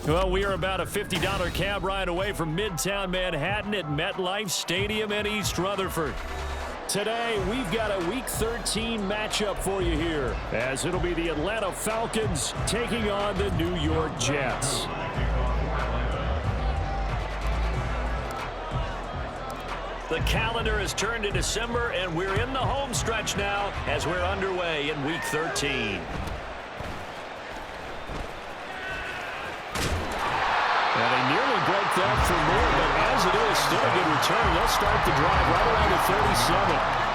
Well, we are about a $50 cab ride away from Midtown Manhattan at MetLife Stadium in East Rutherford. Today, we've got a Week 13 matchup for you here, as it'll be the Atlanta Falcons taking on the New York Jets. The calendar has turned to December, and we're in the home stretch now as we're underway in Week 13. And they nearly broke that for more, but as it is, still a good return. They'll start the drive right around the 37.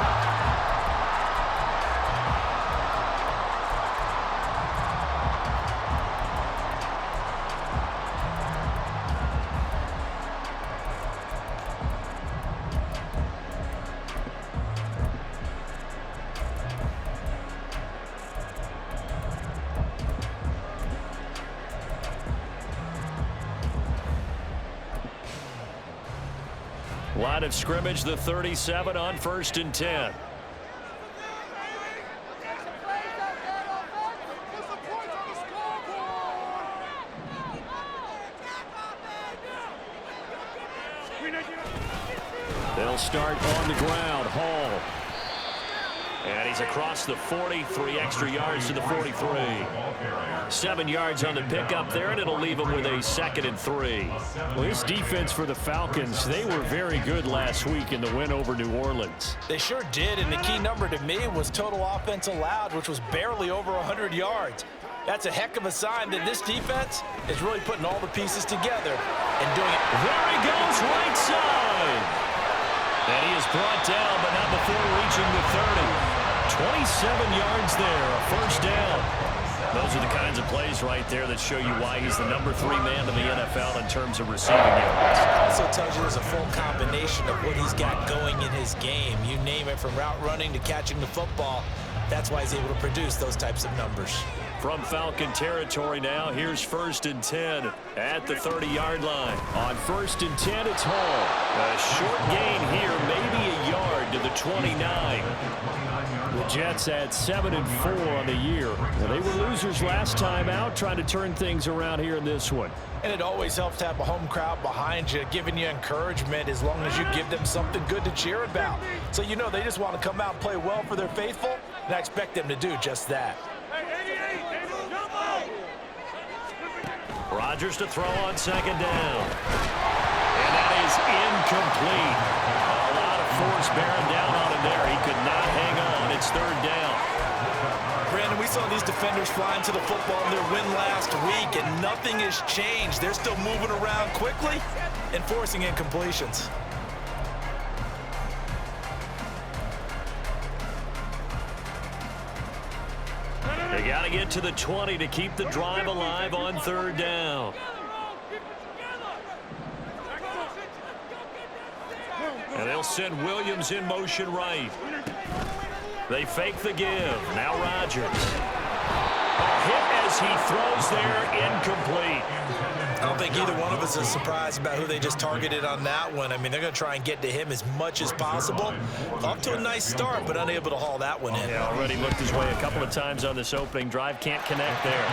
Line of scrimmage, the 37 on 1st and 10. They'll start on the ground. Hall. And he's across the 40, 3 extra yards to the 43. 7 yards on the pickup there, and it'll leave him with a 2nd and 3. Well, this defense for the Falcons, they were very good last week in the win over New Orleans. They sure did, and the key number to me was total offense allowed, which was barely over 100 yards. That's a heck of a sign that this defense is really putting all the pieces together and doing it. There he goes, right side. And he is brought down, but not before reaching the 30. 27 yards there, a first down. Those are the kinds of plays right there that show you why he's the number 3 man in the NFL in terms of receiving yards. It also tells you there's a full combination of what he's got going in his game. You name it, from route running to catching the football. That's why he's able to produce those types of numbers. From Falcon territory now, here's 1st and 10 at the 30-yard line. On 1st and 10, it's Hall. A short gain here, maybe a yard to the 29. The Jets had 7 and 4 on the year. Well, they were losers last time out, trying to turn things around here in this one. And it always helps to have a home crowd behind you, giving you encouragement as long as you give them something good to cheer about. So you know they just want to come out and play well for their faithful, and I expect them to do just that. Rodgers to throw on 2nd down. And that is incomplete. A lot of force bearing down on him there. He could not hang on. It's 3rd down. Brandon, we saw these defenders flying to the football in their win last week, and nothing has changed. They're still moving around quickly and forcing incompletions. They got to get to the 20 to keep the drive alive on 3rd down. And they'll send Williams in motion right. They fake the give. Now Rodgers. A hit as he throws there, incomplete. I don't think either one of us is surprised about who they just targeted on that one. I mean, they're going to try and get to him as much as possible. Off to a nice start, but unable to haul that one in. Yeah, already looked his way a couple of times on this opening drive. Can't connect there.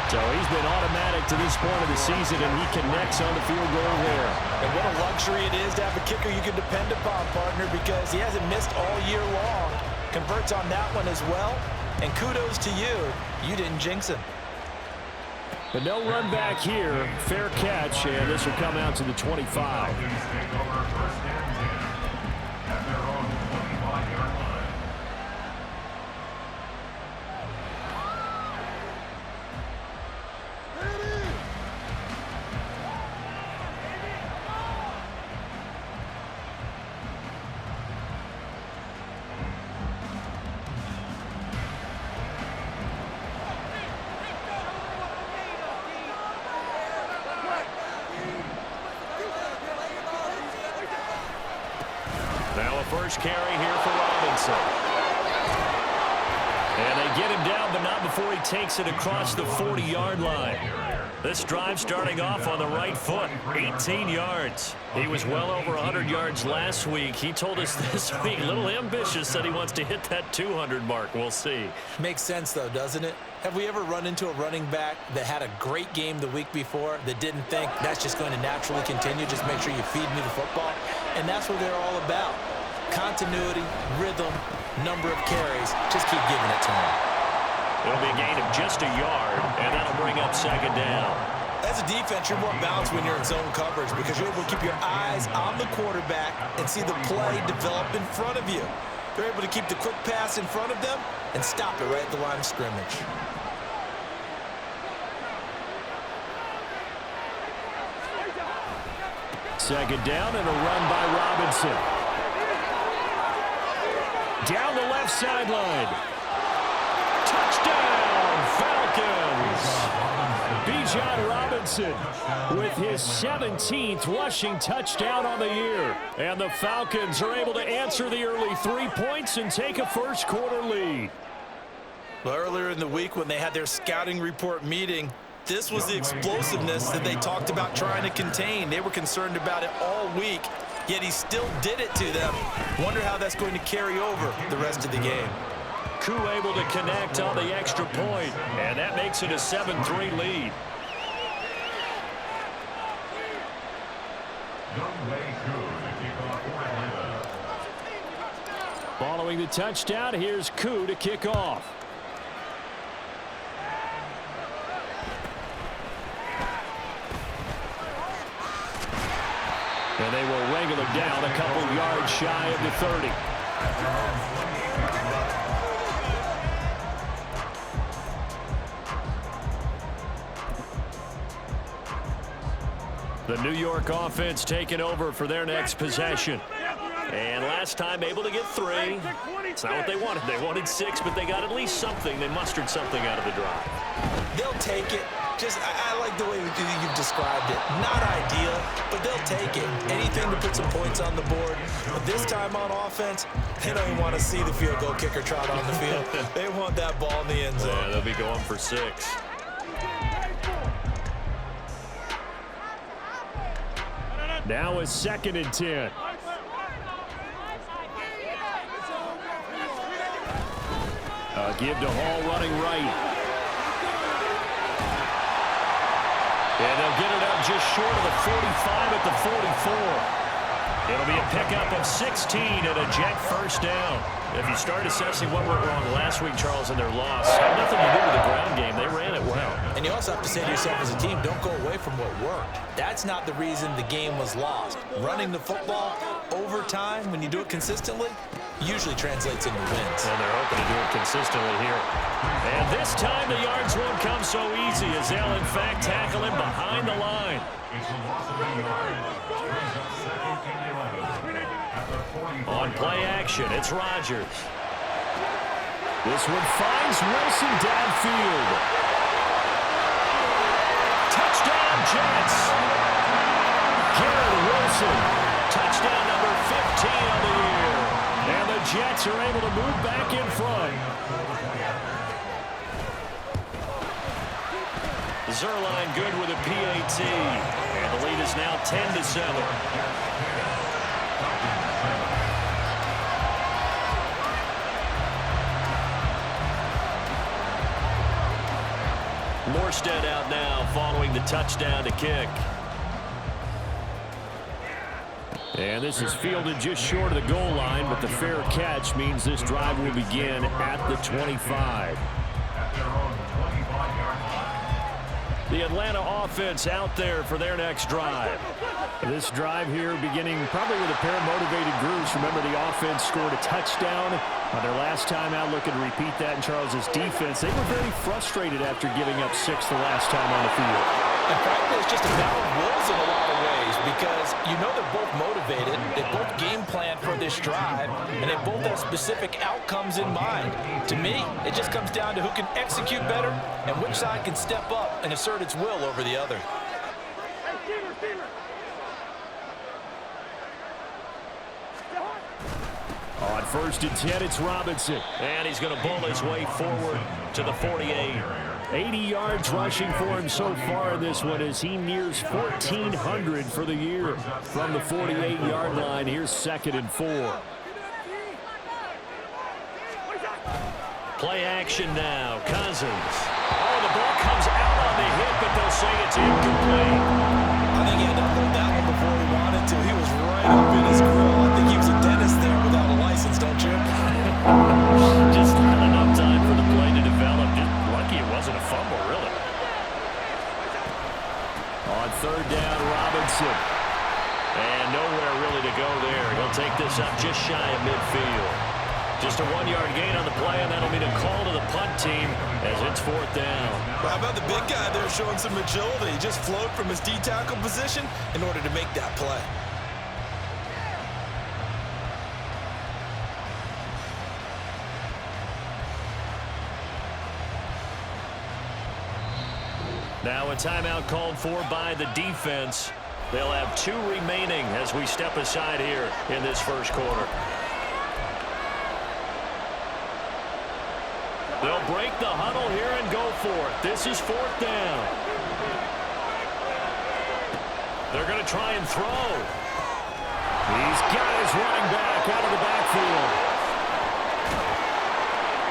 So he's been automatic to this point of the season, and he connects on the field goal there. And what a luxury it is to have a kicker you can depend upon, partner, because he hasn't missed all year long. Converts on that one as well. And kudos to you. You didn't jinx him. But no run back here. Fair catch, and this will come out to the 25. Now a first carry here for Robinson. And they get him down, but not before he takes it across the 40-yard line. This drive starting off on the right foot, 18 yards. He was well over 100 yards last week. He told us this week, a little ambitious, said he wants to hit that 200 mark. We'll see. Makes sense, though, doesn't it? Have we ever run into a running back that had a great game the week before that didn't think that's just going to naturally continue? Just make sure you feed me the football. And that's what they're all about. Continuity, rhythm, number of carries. Just keep giving it to him. It'll be a gain of just a yard, and that'll bring up second down. As a defense, you're more balanced when you're in zone coverage because you're able to keep your eyes on the quarterback and see the play develop in front of you. They're able to keep the quick pass in front of them and stop it right at the line of scrimmage. Second down and a run by Robinson. Down the left sideline. Touchdown, Falcons! Bijan Robinson with his 17th rushing touchdown on the year. And the Falcons are able to answer the early 3 points and take a first-quarter lead. Well, earlier in the week when they had their scouting report meeting, this was the explosiveness that they talked about trying to contain. They were concerned about it all week, yet he still did it to them. Wonder how that's going to carry over the rest of the game. Koo able to connect on the extra point, and that makes it a 7-3 lead. Following the touchdown, here's Koo to kick off. And they will wrangle him down a couple yards shy of the 30. The New York offense taking over for their next possession. And last time able to get 3. It's not what they wanted. They wanted 6, but they got at least something. They mustered something out of the drive. They'll take it. I like the way you've described it. Not ideal, but they'll take it. Anything to put some points on the board. But this time on offense, they don't even want to see the field goal kicker trot on the field. They want that ball in the end zone. Yeah, they'll be going for 6. Now is 2nd and 10. Give to Hall running right. And they'll get it up just short of the 45 at the 44. It'll be a pickup of 16 and a Jet first down. If you start assessing what went wrong last week, Charles, in their loss, had nothing to do with the ground game. They ran it well. And you also have to say to yourself as a team, don't go away from what worked. That's not the reason the game was lost. Running the football over time, when you do it consistently, usually translates into wins. And they're hoping to do it consistently here. And this time the yards won't come so easy as they'll, in fact, tackle him behind the line. On play action, it's Rodgers. This one finds Wilson downfield. Touchdown, Jets. Garrett Wilson, touchdown number 15 on the year. And the Jets are able to move back in front. Zerline good with a PAT. And the lead is now 10-7. Morstead out now following the touchdown to kick. And this is fielded just short of the goal line, but the fair catch means this drive will begin at the 25. The Atlanta offense out there for their next drive. This drive here beginning probably with a pair of motivated groups. Remember, the offense scored a touchdown on their last time out, looking to repeat that in Charles's defense. They were very frustrated after giving up 6 the last time on the field. And frankly, it's just a battle of wills in a lot of ways because you know they're both motivated, they both game plan for this drive, and they both have specific outcomes in mind. To me, it just comes down to who can execute better and which side can step up and assert its will over the other. On 1st and 10, it's Robinson. And he's going to bull his way forward to the 48. 80 yards rushing for him so far in this one as he nears 1,400 for the year from the 48-yard line. Here's 2nd and 4. Play action now. Cousins. Oh, the ball comes out on the hit, but they'll say it's incomplete. I think he had to hold that one before he wanted to. He was right up in his grill. I think he was a dentist there without a license, don't you? Just not enough time for the play to develop. Just lucky it wasn't a fumble, really. On 3rd down, Robinson. And nowhere really to go there. He'll take this up just shy of midfield. Just a 1-yard gain on the play, and that'll mean a call to the punt team as it's 4th down. Well, how about the big guy there showing some agility? He just float from his D-tackle position in order to make that play. Now a timeout called for by the defense. They'll have 2 remaining as we step aside here in this first quarter. They'll break the huddle here and go for it. This is 4th down. They're going to try and throw. He's got his running back out of the backfield.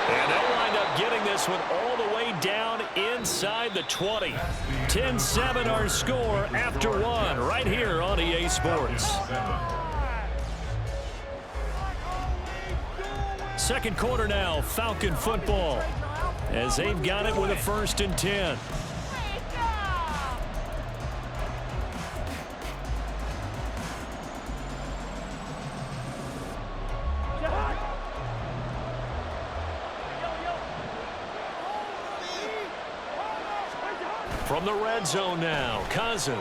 And they'll wind up getting this one all the way down inside the 20. 10-7 our score after 1 right here on EA Sports. Second quarter now, Falcon football, as they've got it with a 1st and 10. From the red zone now, Cousins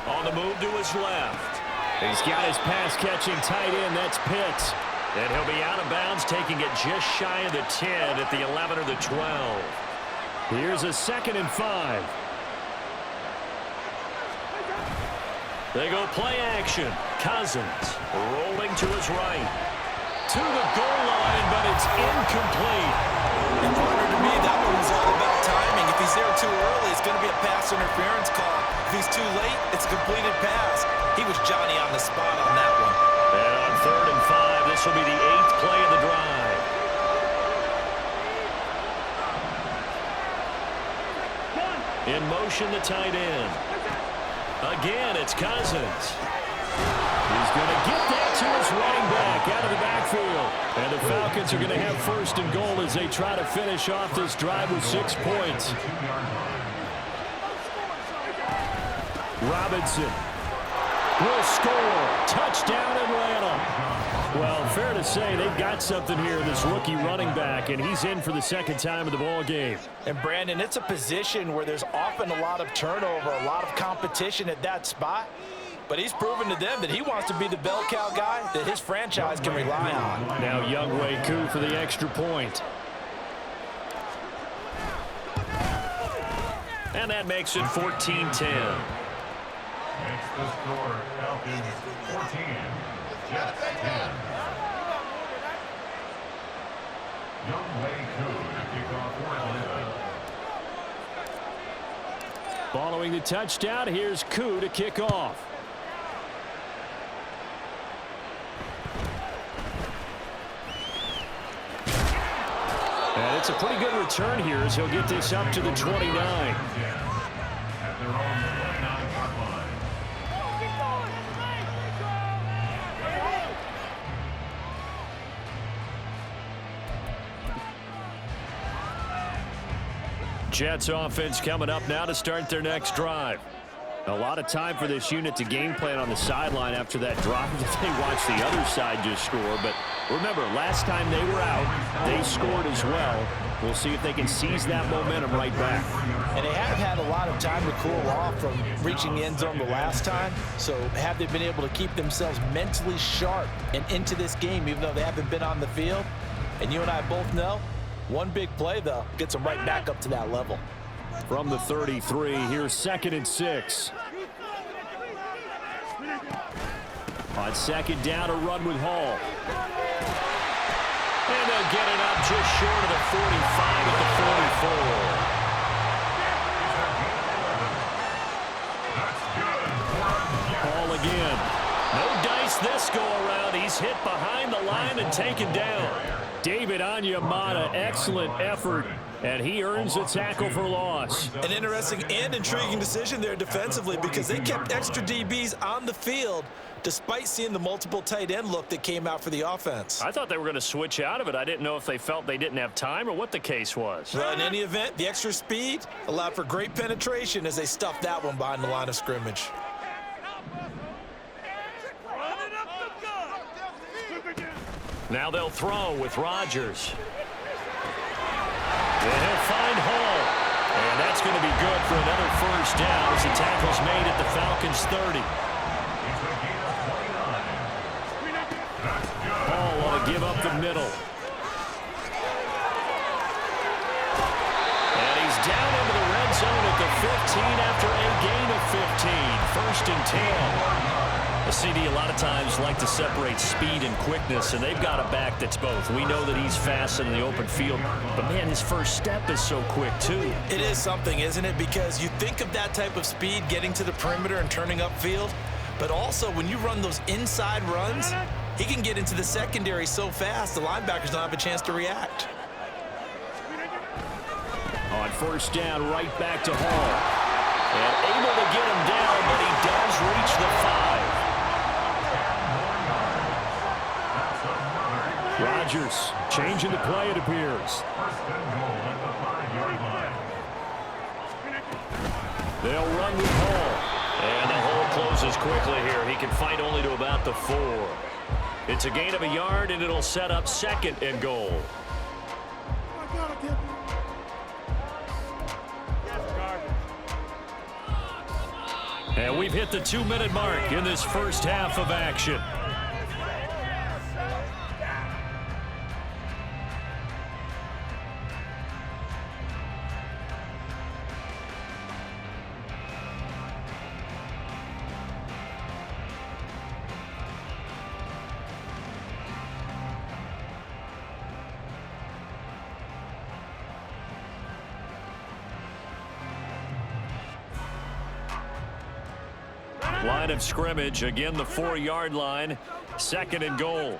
on the move to his left. He's got his pass-catching tight end, that's Pitts. And he'll be out of bounds, taking it just shy of the 10 at the 11 or the 12. Here's a 2nd and 5. They go play action. Cousins rolling to his right. To the goal line, but it's incomplete. And partner, to me, that one was all about timing. If he's there too early, it's going to be a pass interference call. If he's too late, it's a completed pass. He was Johnny on the spot on that one. And on 3rd and 5, this will be the 8th play of the drive. In motion, the tight end. Again, it's Cousins. He's going to get that to his running back out of the backfield. And the Falcons are going to have 1st and goal as they try to finish off this drive with 6 points. Robinson will score. Touchdown, Atlanta. Well, fair to say they've got something here, this rookie running back, and he's in for the 2nd time of the ball game. And, Brandon, it's a position where there's often a lot of turnover, a lot of competition at that spot. But he's proven to them that he wants to be the bell cow guy that his franchise can rely on. Now Younghoe Koo for the extra point. And that makes it 14-10. Next the score, Falcons 14, Jets 10. Younghoe Koo to kick off for Atlanta. Following the touchdown, here's Koo to kick off. And it's a pretty good return here as he'll get this up to the 29. At their own 29-yard line. Jets offense coming up now to start their next drive. A lot of time for this unit to game plan on the sideline after that drive that they watched the other side just score. But remember, last time they were out, they scored as well. We'll see if they can seize that momentum right back. And they have had a lot of time to cool off from reaching the end zone the last time. So have they been able to keep themselves mentally sharp and into this game, even though they haven't been on the field? And you and I both know, one big play, though, gets them right back up to that level. From the 33, here's 2nd and 6. On 2nd down, a run with Hall. And they'll get it up just short of the 45 at the 44. this go-around, he's hit behind the line and taken down. David Onyemata, excellent effort, and he earns a tackle for loss. An interesting and intriguing decision there defensively because they kept extra DBs on the field despite seeing the multiple tight end look that came out for the offense. I thought they were going to switch out of it. I didn't know if they felt they didn't have time or what the case was. Well, in any event, the extra speed allowed for great penetration as they stuffed that one behind the line of scrimmage. Now they'll throw with Rodgers. And he'll find Hall. And that's going to be good for another first down as the tackle's made at the Falcons 30. Hall want to give up the middle. And he's down into the red zone at the 15 after a gain of 15. 1st and 10. A CD a lot of times like to separate speed and quickness, and they've got a back that's both. We know that he's fast in the open field, but, man, his first step is so quick, too. It is something, isn't it? Because you think of that type of speed getting to the perimeter and turning upfield, but also when you run those inside runs, he can get into the secondary so fast the linebackers don't have a chance to react. On 1st down, right back to Hall. And able to get him down, but he does reach the 5. Rodgers changing the play, it appears. They'll run with Hall. And the hole closes quickly here. He can fight only to about the 4. It's a gain of a yard, and it'll set up 2nd and goal. And we've hit the 2-minute mark in this first half of action. Line of scrimmage, again the 4-yard line, 2nd and goal.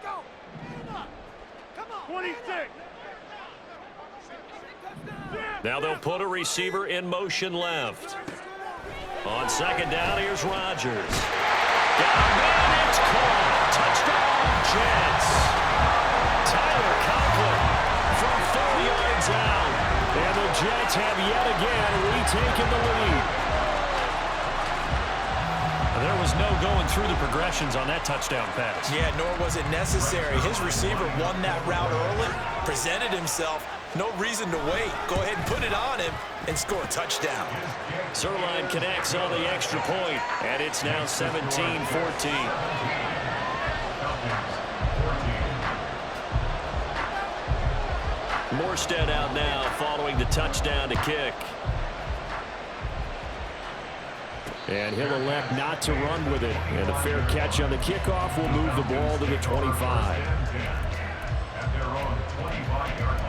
26. Now they'll put a receiver in motion left. On 2nd down, here's Rodgers. Down, man, it's caught. Touchdown, Jets. Tyler Conklin from 4 yards out. And the Jets have yet again retaken the lead. There was no going through the progressions on that touchdown pass. Yeah, nor was it necessary. His receiver won that route early, presented himself. No reason to wait. Go ahead and put it on him and score a touchdown. Sirline connects on the extra point, and it's now 17-14. Morstead out now following the touchdown to kick. And he'll elect not to run with it. And a fair catch on the kickoff will move the ball to the 25. At their own 25-yard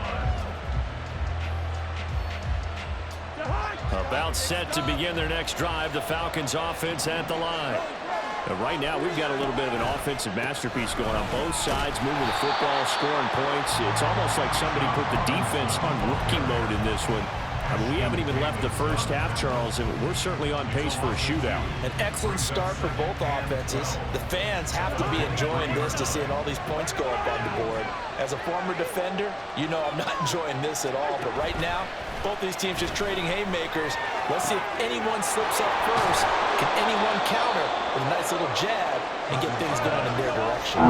line. About set to begin their next drive, the Falcons offense at the line. And right now we've got a little bit of an offensive masterpiece going on both sides, moving the football, scoring points. It's almost like somebody put the defense on rookie mode in this one. I mean, we haven't even left the first half, Charles, and we're certainly on pace for a shootout. An excellent start for both offenses. The fans have to be enjoying this to seeing all these points go up on the board. As a former defender, you know I'm not enjoying this at all. But right now, both these teams just trading haymakers. Let's see if anyone slips up first. Can anyone counter with a nice little jab and get things going in their direction?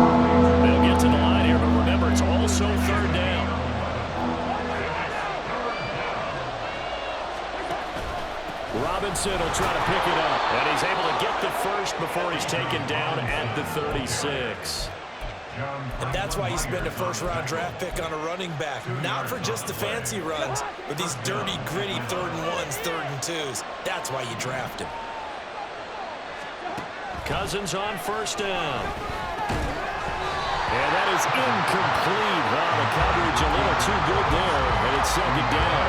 They'll get to the line here, but remember, it's also 3rd down. Robinson will try to pick it up, and he's able to get the first before he's taken down at the 36. And that's why you spend a first-round draft pick on a running back. Not for just the fancy runs, but these dirty, gritty 3rd and 1s, 3rd and 2s. That's why you draft him. Cousins on 1st down. And that is incomplete. Well, the coverage a little too good there, and it's 2nd down.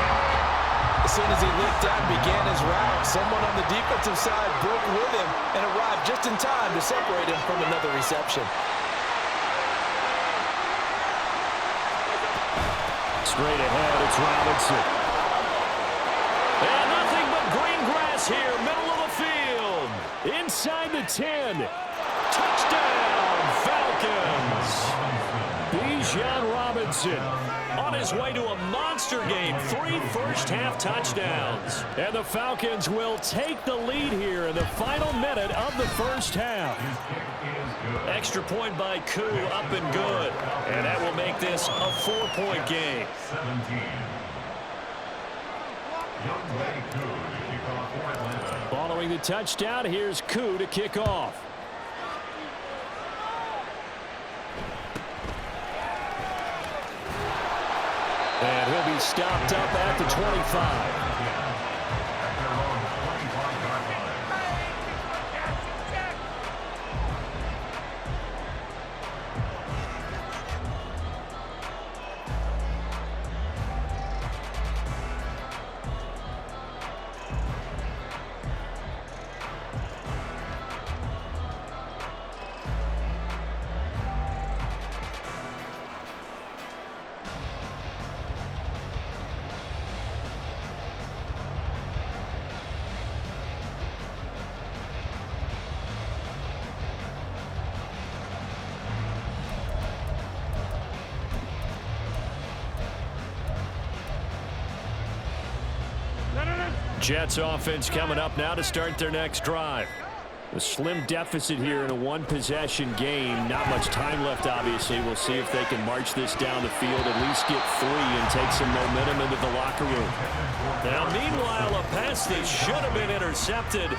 The As soon as he leaped out and began his route, someone on the defensive side broke with him and arrived just in time to separate him from another reception. Straight ahead, it's Robinson. And nothing but green grass here, middle of the field. Inside the 10. Touchdown, Falcons. Bijan Robinson on his way to a monster game. 3 first-half touchdowns. And the Falcons will take the lead here in the final minute of the first half. Extra point by Koo, up and good. And that will make this a 4-point game. 17. Following the touchdown, here's Koo to kick off. And he'll be stopped up at the 25. Jets offense coming up now to start their next drive. A slim deficit here in a one-possession game. Not much time left, obviously. We'll see if they can march this down the field, at least get 3 and take some momentum into the locker room. Now, meanwhile, a pass that should have been intercepted,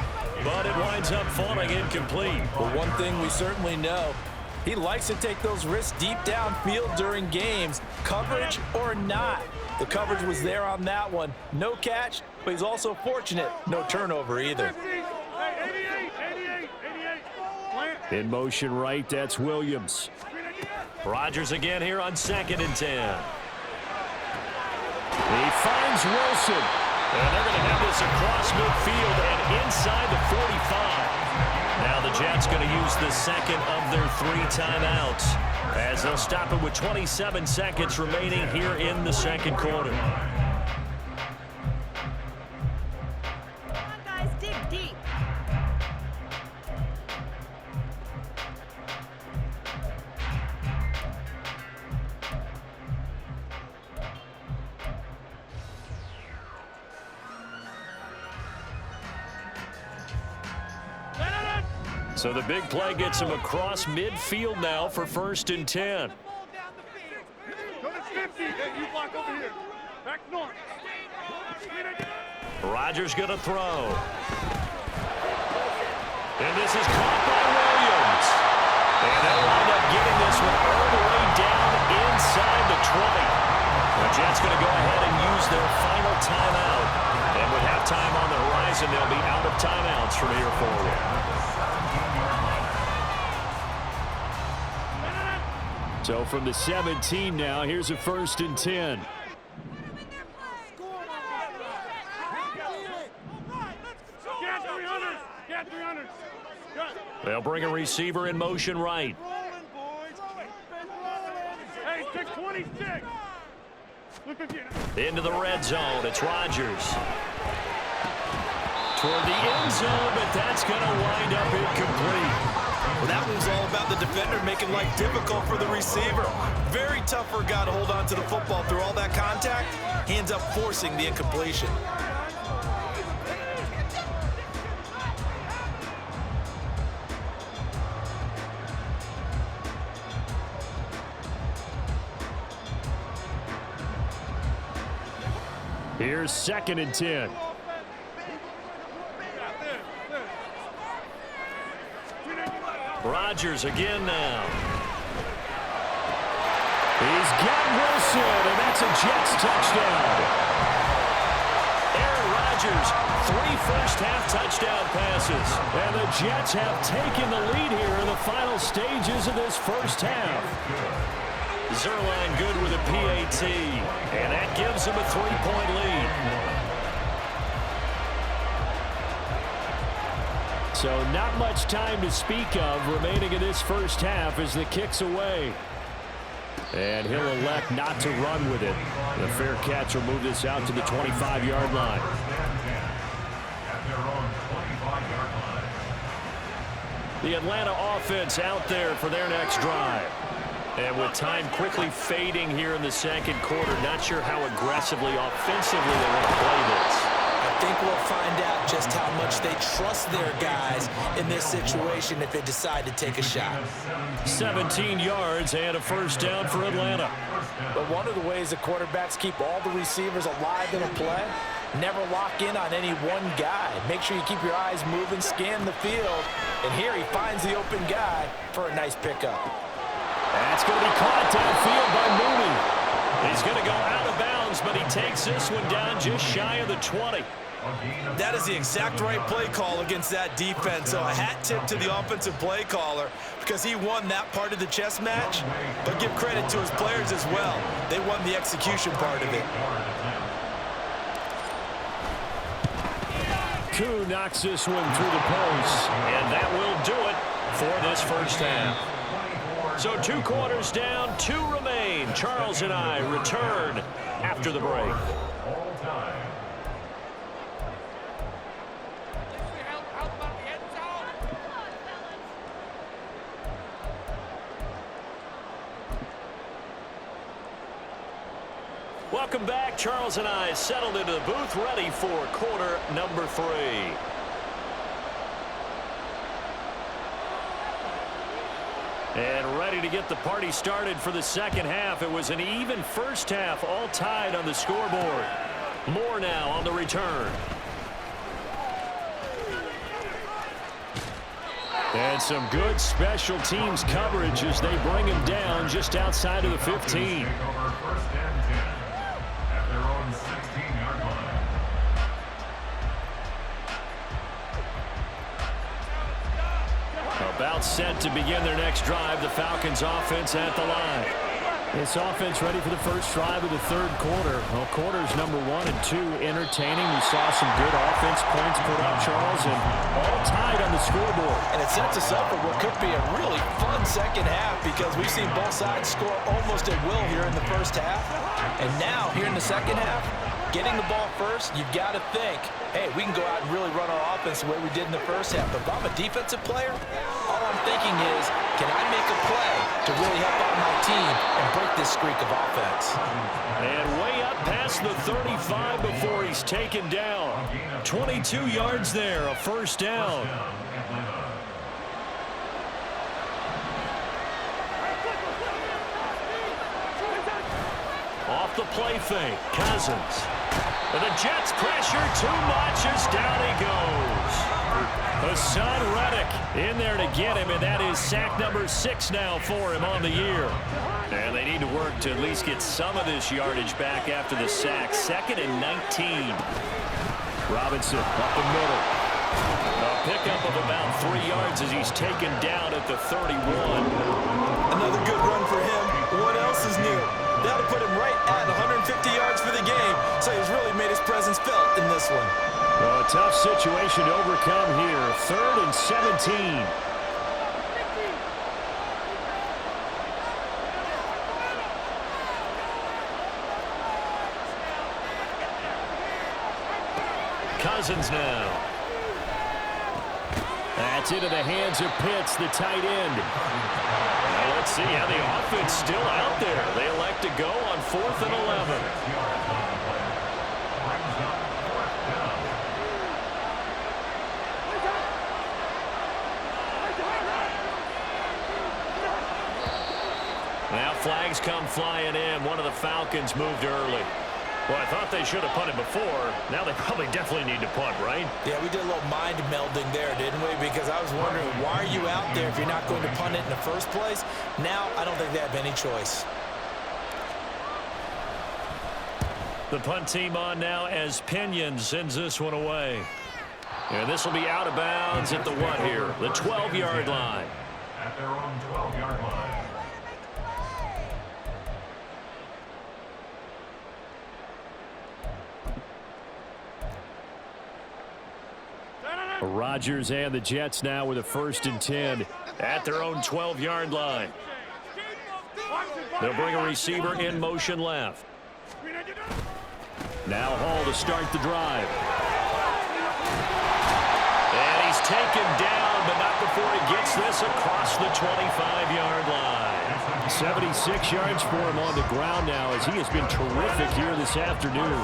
but it winds up falling incomplete. Well, one thing we certainly know, he likes to take those risks deep downfield during games, coverage or not. The coverage was there on that one. No catch, but he's also fortunate. No turnover either. In motion right, that's Williams. Rodgers again here on 2nd and 10. He finds Wilson. And they're going to have this across midfield and inside the 45. Now the Jets going to use the second of their 3 timeouts as they'll stop it with 27 seconds remaining here in the second quarter. Come on, guys, dig deep. So the big play gets him across midfield now for 1st and 10. Rodgers going to throw. And this is caught by Williams. And they'll wind up getting this one all the way down inside the 20. The Jets going to go ahead and use their final timeout. And with halftime on the horizon, they'll be out of timeouts from here forward. So from the 17 now, here's a 1st and 10. They'll bring a receiver in motion right. Into the red zone, it's Rodgers. Toward the end zone, but that's going to wind up incomplete. Well, that was all about the defender making life difficult for the receiver. Very tough for a guy to hold on to the football through all that contact. He ends up forcing the incompletion. Here's 2nd and 10. Rodgers again now. He's got Wilson, and that's a Jets touchdown. Aaron Rodgers, 3 first-half touchdown passes. And the Jets have taken the lead here in the final stages of this first half. Zerline good with a PAT, and that gives him a 3-point lead. So not much time to speak of remaining in this first half as the kick's away. And he'll elect not to run with it. The fair catch will move this out to the 25-yard line. The Atlanta offense out there for their next drive. And with time quickly fading here in the second quarter, not sure how aggressively, offensively they want to play this. I think we'll find out just how much they trust their guys in this situation if they decide to take a shot. 17 yards and a first down for Atlanta. But one of the ways the quarterbacks keep all the receivers alive in a play, never lock in on any one guy. Make sure you keep your eyes moving, scan the field. And here he finds the open guy for a nice pickup. That's going to be caught downfield by Mooney. He's going to go out of bounds, but he takes this one down just shy of the 20. That is the exact right play call against that defense. So a hat tip to the offensive play caller because he won that part of the chess match. But give credit to his players as well. They won the execution part of it. Koo knocks this one through the post, and that will do it for this first half. So 2 quarters down, 2 remain. Charles and I return after the break. Welcome back. Charles and I settled into the booth, ready for quarter number 3. And ready to get the party started for the second half. It was an even first half, all tied on the scoreboard. More now on the return. And some good special teams coverage as they bring him down just outside of the 15. About set to begin their next drive. The Falcons offense at the line. This offense ready for the first drive of the third quarter. Well, quarters number 1 and 2 entertaining. We saw some good offense points put up, Charles, and all tied on the scoreboard. And it sets us up for what could be a really fun second half because we've seen both sides score almost at will here in the first half. And now, here in the second half, getting the ball first, you've got to think, hey, we can go out and really run our offense the way we did in the first half. But if I'm a defensive player, all I'm thinking is, can I make a play to really help out my team and break this streak of offense? And way up past the 35 before he's taken down. 22 yards there, a first down. Off the play fake, Cousins. And the Jets pressure too much as down he goes. Hassan Reddick in there to get him, and that is sack number 6 now for him on the year. And they need to work to at least get some of this yardage back after the sack. 2nd and 19. Robinson up the middle. A pickup of about 3 yards as he's taken down at the 31. Another good run for him. What else is new? That'll put him right at 150 yards for the game, so he's really made his presence felt in this one. Well, a tough situation to overcome here. 3rd and 17. Cousins now. That's into the hands of Pitts, the tight end. Now let's see how the offense still out there. They elect to go on 4th and 11. Now flags come flying in. One of the Falcons moved early. Well, I thought they should have punted before. Now they probably definitely need to punt, right? Yeah, we did a little mind melding there, didn't we? Because I was wondering, why are you out there if you're not going to punt it in the first place? Now, I don't think they have any choice. The punt team on now as Pinion sends this one away. And this will be out of bounds at the what here? The 12-yard line. At their own 12-yard line. Rodgers and the Jets now with a 1st and 10 at their own 12-yard line. They'll bring a receiver in motion left. Now Hall to start the drive. And he's taken down, but not before he gets this across the 25-yard line. 76 yards for him on the ground now as he has been terrific here this afternoon.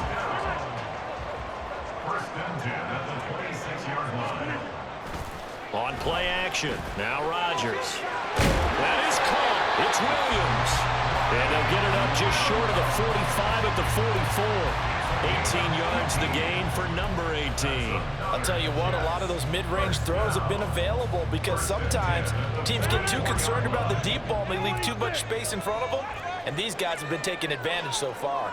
1st and 10 at the 26-yard line. On play action, now Rodgers. That is caught. It's Williams. And they'll get it up just short of the 45 at the 44. 18 yards the gain for number 18. I'll tell you what, a lot of those mid-range throws have been available because sometimes teams get too concerned about the deep ball and they leave too much space in front of them, and these guys have been taking advantage so far.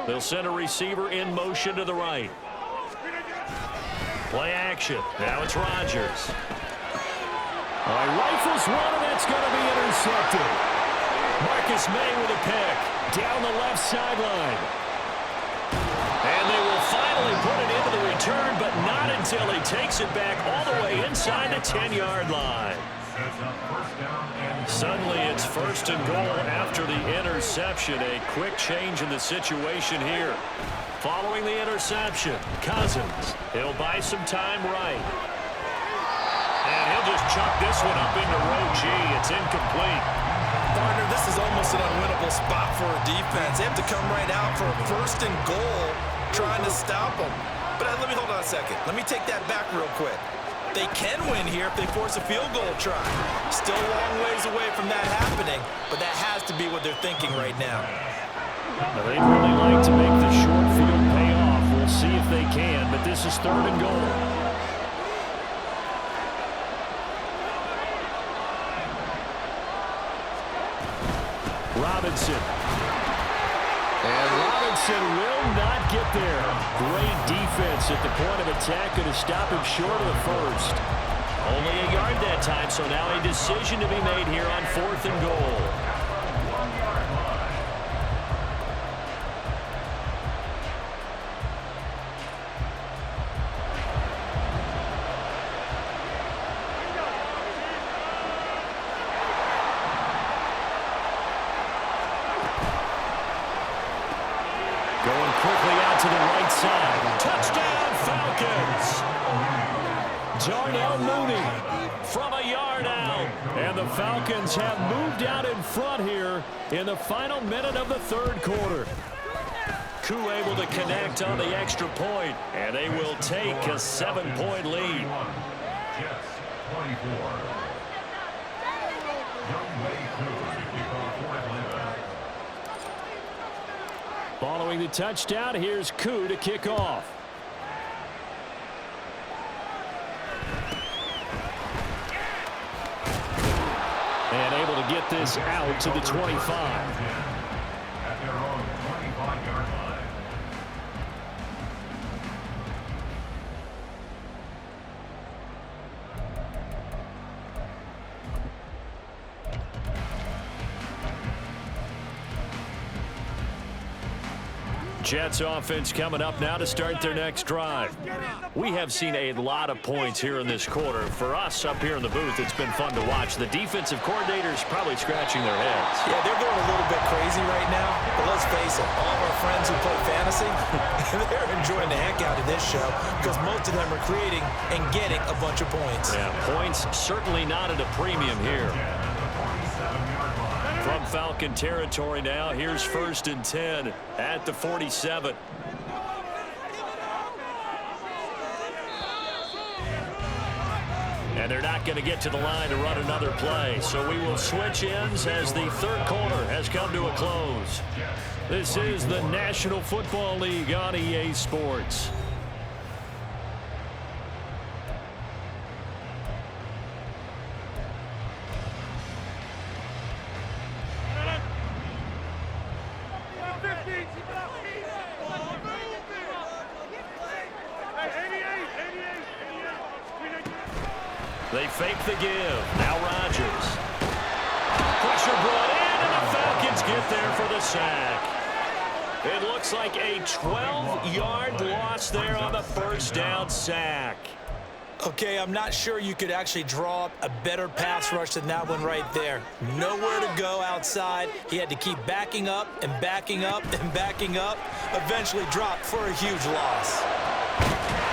They'll send a receiver in motion to the right. Play action. Now it's Rodgers. Rifles one, and that's going to be intercepted. Marcus May with a pick down the left sideline. And they will finally put it into the return, but not until he takes it back all the way inside the 10-yard line. Suddenly it's 1st and goal after the interception. A quick change in the situation here. Following the interception, Cousins. He'll buy some time right. And he'll just chuck this one up into row G. It's incomplete. Partner, this is almost an unwinnable spot for a defense. They have to come right out for a 1st and goal, trying to stop them. But let me hold on a second. Let me take that back real quick. They can win here if they force a field goal try. Still a long ways away from that happening, but that has to be what they're thinking right now. Now, they'd really like to make the short field pay off. We'll see if they can, but this is 3rd and goal. Robinson. And Robinson will not get there. Great defense at the point of attack, going to stop him short of the 1st. Only a yard that time, so now a decision to be made here on 4th and goal. Going quickly out to the right side. Touchdown, Falcons! Darnell Mooney from a yard out. And the Falcons have moved out in front here in the final minute of the 3rd quarter. Koo able to connect on the extra point, and they will take a 7-point lead. Jets 24. Youngway Koo to kick off for Atlanta. Following the touchdown, here's Koo to kick off. And able to get this out to the 25. At their own 25-yard line. Jets offense coming up now to start their next drive. We have seen a lot of points here in this quarter. For us up here in the booth, it's been fun to watch. The defensive coordinators probably scratching their heads. Yeah, they're going a little bit crazy right now, but let's face it, all of our friends who play fantasy, they're enjoying the heck out of this show because most of them are creating and getting a bunch of points. Yeah, points certainly not at a premium here. From Falcon territory now, here's 1st and 10 at the 47. And they're not going to get to the line to run another play. So we will switch ends as the 3rd quarter has come to a close. This is the National Football League on EA Sports. They fake the give. Now Rodgers. Pressure brought in, and the Falcons get there for the sack. It looks like a 12-yard loss there on the first down sack. Okay, I'm not sure you could actually draw up a better pass rush than that one right there. Nowhere to go outside. He had to keep backing up and backing up and backing up. Eventually dropped for a huge loss.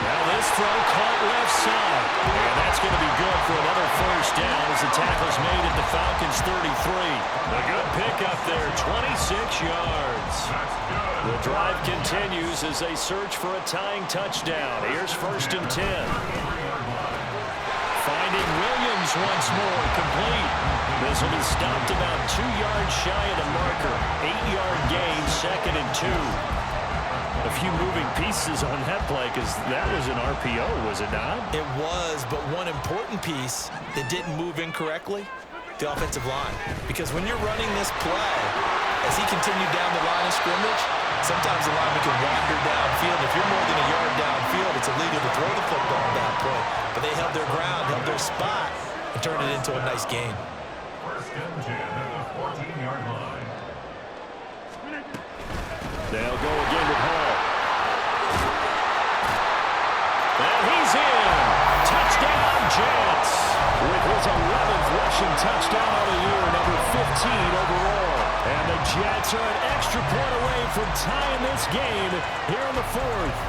Now this throw caught left side. And that's going to be good for another first down as the tackle's made at the Falcons 33. A good pickup there, 26 yards. The drive continues as they search for a tying touchdown. Here's first and 10. Finding Williams once more, complete. This will be stopped about 2 yards shy of the marker. 8-yard gain, second and 2. A few moving pieces on that play because that was an RPO, was it not? It was, but one important piece that didn't move incorrectly, the offensive line. Because when you're running this play, as he continued down the line of scrimmage, sometimes the lineman can wander downfield. If you're more than a yard downfield, it's illegal to throw the football at that point. But they held their ground, held their spot, and turned it into a nice gain. First and 10 at the 14-yard line. They'll go again with Hall. And he's in. Touchdown, Jets. With his 11th rushing touchdown of the year, number 15 overall. And the Jets are an extra point away from tying this game here in the fourth.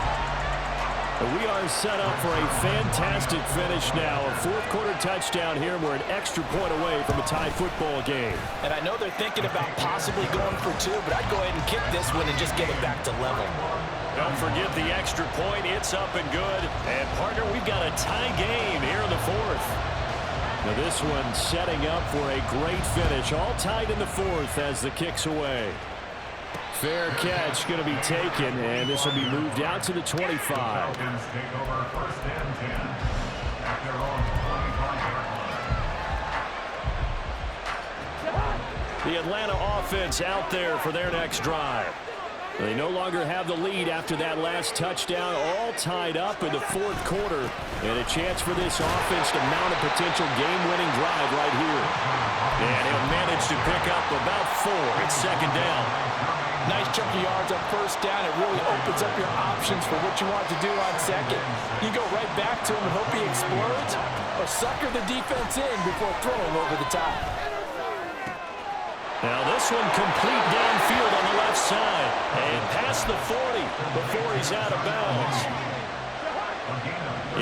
We are set up for a fantastic finish now. A fourth-quarter touchdown here. We're an extra point away from a tied football game. And I know they're thinking about possibly going for 2, but I'd go ahead and kick this one and just get it back to level. Don't forget the extra point. It's up and good. And, partner, we've got a tie game here in the fourth. Now this one setting up for a great finish. All tied in the fourth as the kick's away. Fair catch going to be taken, and this will be moved out to the 25. Falcons take over first and 10 at their own 25-yard line. The Atlanta offense out there for their next drive. They no longer have the lead after that last touchdown, all tied up in the fourth quarter, and a chance for this offense to mount a potential game-winning drive right here. And he'll manage to pick up about 4 at second down. Nice chunk of yards on first down. It really opens up your options for what you want to do on second. You go right back to him and hope he explodes, or sucker the defense in before throwing over the top. Now this one complete downfield on the left side and past the 40 before he's out of bounds.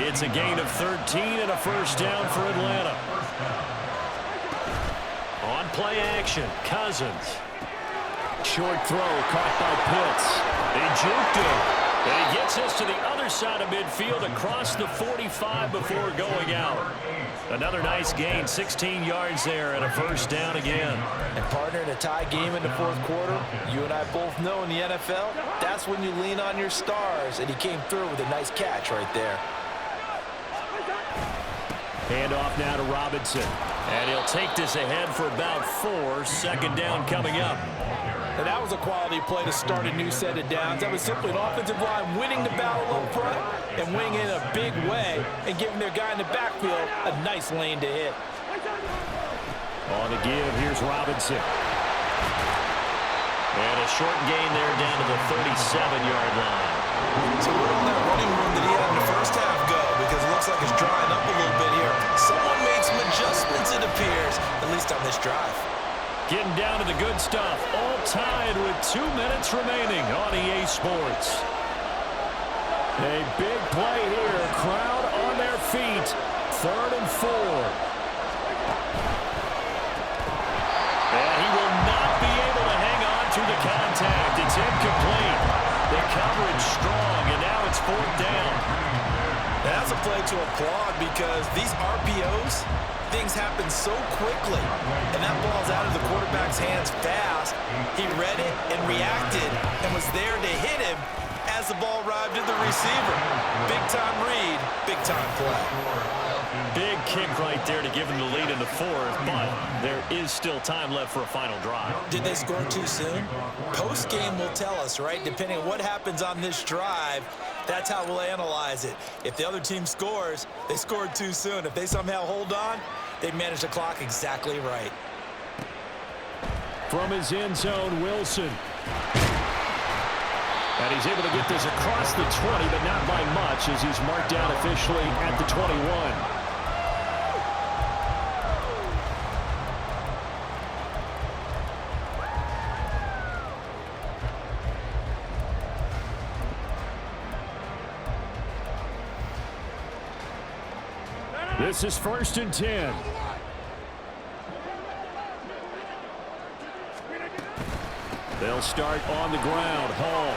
It's a gain of 13 and a first down for Atlanta. On play action, Cousins. Short throw caught by Pitts. They juked him. And he gets us to the other side of midfield across the 45 before going out. Another nice gain, 16 yards there and a first down again. And partner, in a tie game in the fourth quarter, you and I both know in the NFL, that's when you lean on your stars, and he came through with a nice catch right there. Hand off now to Robinson. And he'll take this ahead for about 4. Second down coming up. And that was a quality play to start a new set of downs. That was simply an offensive line winning the battle up front and winning in a big way and giving their guy in the backfield a nice lane to hit. On the give, here's Robinson. And a short gain there down to the 37-yard line. So where did that running room that he had in the first half go? Because it looks like it's drying up a little bit here. Someone made some adjustments, it appears, at least on this drive. Getting down to the good stuff. All tied with 2 minutes remaining on EA Sports. A big play here. Crowd on their feet. 3rd and 4. And he will not be able to hang on to the contact. It's incomplete. The coverage strong, and now it's 4th down. Now that's a play to applaud because these RPOs, things happen so quickly, and that ball's out of the quarterback's hands fast. He read it and reacted and was there to hit him as the ball arrived at the receiver. Big-time read, big-time play. Big kick right there to give him the lead in the 4th, but there is still time left for a final drive. Did they score too soon? Post-game will tell us, right? Depending on what happens on this drive, that's how we'll analyze it. If the other team scores, they scored too soon. If they somehow hold on, they manage the clock exactly right. From his end zone, Wilson. And he's able to get this across the 20, but not by much as he's marked down officially at the 21. This is 1st and 10. They'll start on the ground. Hall.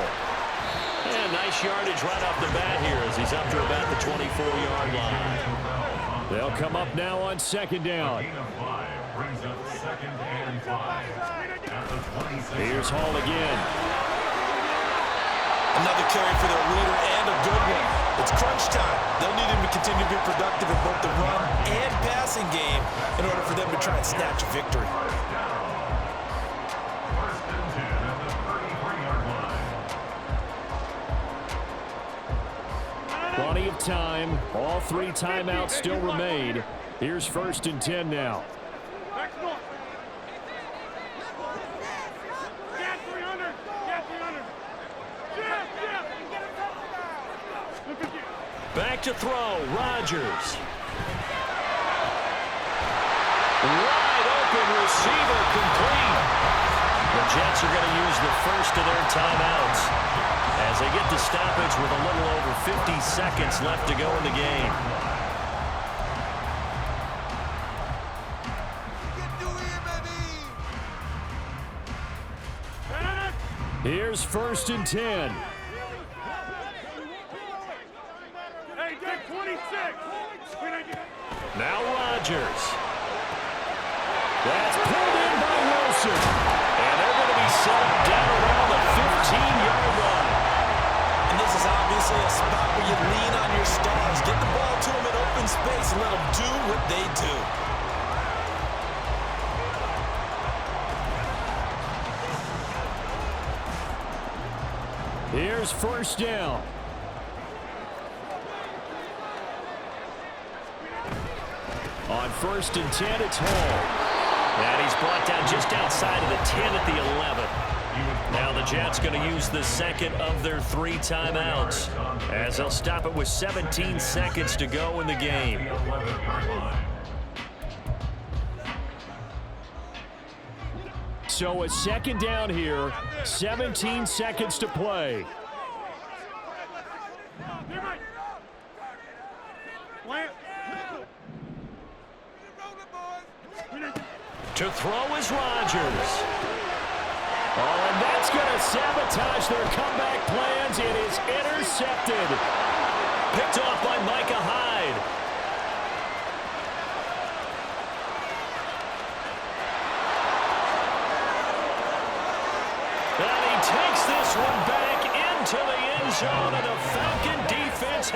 And nice yardage right off the bat here as he's up to about the 24-yard line. They'll come up now on 2nd down. Here's Hall again. Another carry for their leader and a good one. It's crunch time. They'll need him to continue to be productive in both the run and passing game in order for them to try and snatch a victory. Plenty of time. All 3 timeouts still remain. Here's 1st and 10 now. Back to throw. Rodgers. Wide open receiver complete. The Jets are going to use the first of their timeouts as they get the stoppage with a little over 50 seconds left to go in the game. Here's 1st and 10. Now Rodgers. That's pulled in by Wilson. And they're going to be set up down around the 15-yard line. And this is obviously a spot where you lean on your stars. Get the ball to them in open space and let them do what they do. Here's 1st down. On 1st and 10, it's Hall. And he's brought down just outside of the 10 at the 11. Now the Jets going to use the second of their 3 timeouts as they'll stop it with 17 seconds to go in the game. So a 2nd down here, 17 seconds to play. To throw is Rodgers. Oh, and that's going to sabotage their comeback plans. It is intercepted. Picked off by Micah Hyde. And he takes this one back into the end zone, and the Falcon defense